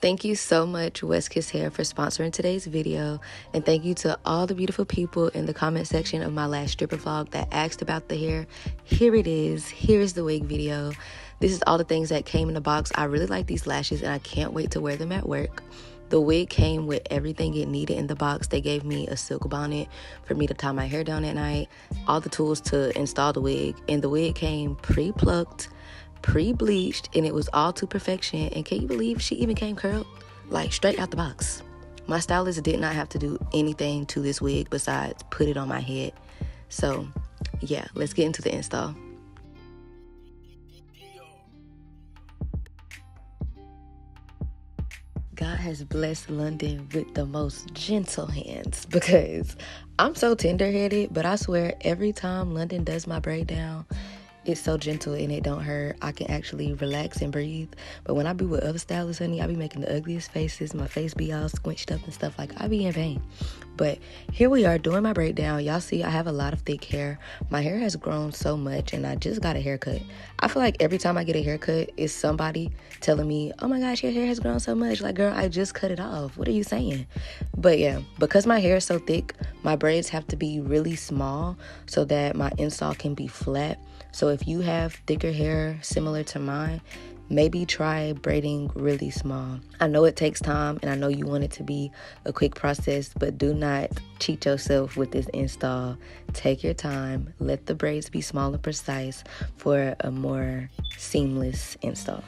Thank you so much, Westkiss Hair, for sponsoring today's video. And thank you to all the beautiful people in the comment section of my last stripper vlog that asked about the hair. Here it is. Here's the wig video. This is all the things that came in the box. I really like these lashes and I can't wait to wear them at work. The wig came with everything it needed in the box. They gave me a silk bonnet for me to tie my hair down at night, all the tools to install the wig, and the wig came pre-plucked, pre-bleached, and it was all to perfection. And can you believe she even came curled? Like straight out the box. My stylist did not have to do anything to this wig besides put it on my head. So yeah, let's get into the install. God has blessed London with the most gentle hands because I'm so tender-headed, but I swear every time London does my braid down, it's so gentle and it don't hurt. I can actually relax and breathe. But when I be with other stylists, honey, I be making the ugliest faces. My face be all squinched up and stuff. Like, I be in pain. But here we are doing my breakdown. Y'all see I have a lot of thick hair. My hair has grown so much and I just got a haircut. I feel like every time I get a haircut, it's somebody telling me, oh my gosh, your hair has grown so much. Like, girl, I just cut it off. What are you saying? But yeah, because my hair is so thick, my braids have to be really small so that my install can be flat. So if you have thicker hair similar to mine, maybe try braiding really small. I know it takes time and I know you want it to be a quick process, but do not cheat yourself with this install. Take your time, let the braids be small and precise for a more seamless install.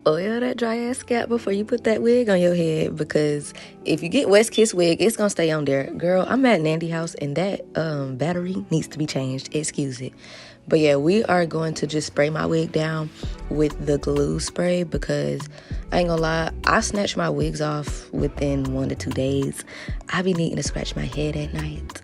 Oil that dry ass scalp before you put that wig on your head, because if you get West Kiss wig, it's gonna stay on there. Girl, I'm at Nandy house and that battery needs to be changed. Excuse it. But yeah, we are going to just spray my wig down with the glue spray because I ain't gonna lie, I snatch my wigs off within 1 to 2 days. I be needing to scratch my head at night.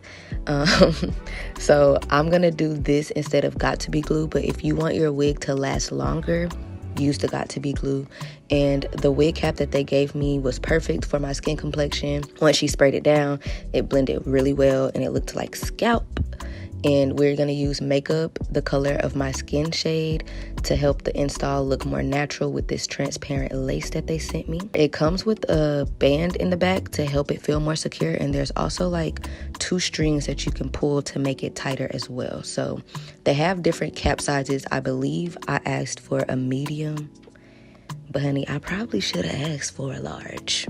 So I'm gonna do this instead of got to be glue. But if you want your wig to last longer, use the got to be glue. And the wig cap that they gave me was perfect for my skin complexion. Once she sprayed it down, it blended really well and it looked like scalp. And we're gonna use makeup the color of my skin shade to help the install look more natural with this transparent lace that they sent me. It comes with a band in the back to help it feel more secure, and there's also like 2 strings that you can pull to make it tighter as well. So they have different cap sizes. I believe I asked for a medium, but honey, I probably should have asked for a large.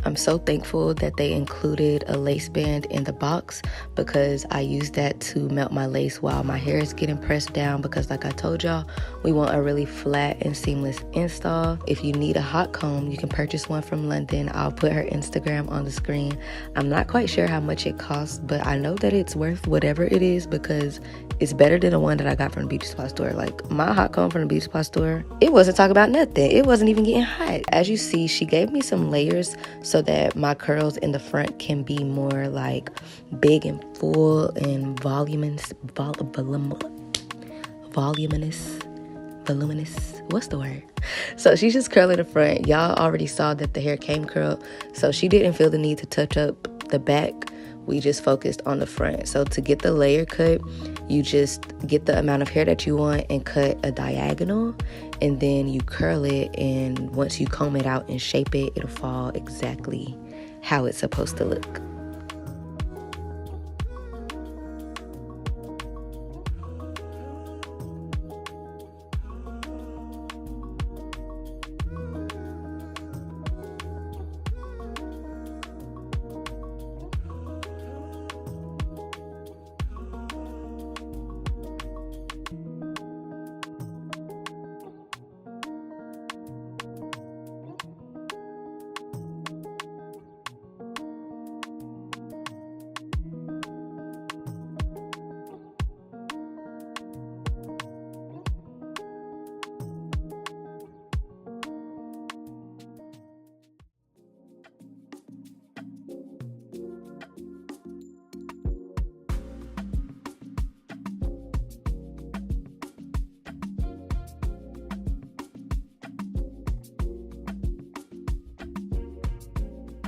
I'm so thankful that they included a lace band in the box because I use that to melt my lace while my hair is getting pressed down, because like I told y'all, we want a really flat and seamless install. If you need a hot comb, you can purchase one from London. I'll put her Instagram on the screen. I'm not quite sure how much it costs, but I know that it's worth whatever it is because it's better than the one that I got from the beauty supply store. Like, my hot comb from the beauty supply store, it wasn't talking about nothing. It wasn't even getting hot. As you see, she gave me some layers so that my curls in the front can be more like big and full and voluminous. What's the word? So she's just curling the front. Y'all already saw that the hair came curled, so she didn't feel the need to touch up the back. We just focused on the front. So to get the layer cut, you just get the amount of hair that you want and cut a diagonal, and then you curl it, and once you comb it out and shape it, it'll fall exactly how it's supposed to look.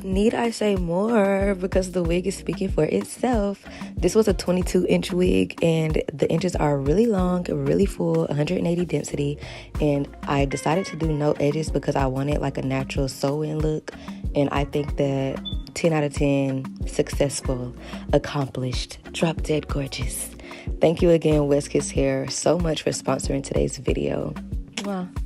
Need I say more? Because the wig is speaking for itself. This was a 22-inch wig, and the inches are really long, really full, 180 density, and I decided to do no edges because I wanted like a natural sew-in look, and I think that 10 out of 10, successful, accomplished, drop dead gorgeous. Thank you again, Westkisshair, so much for sponsoring today's video. Mwah.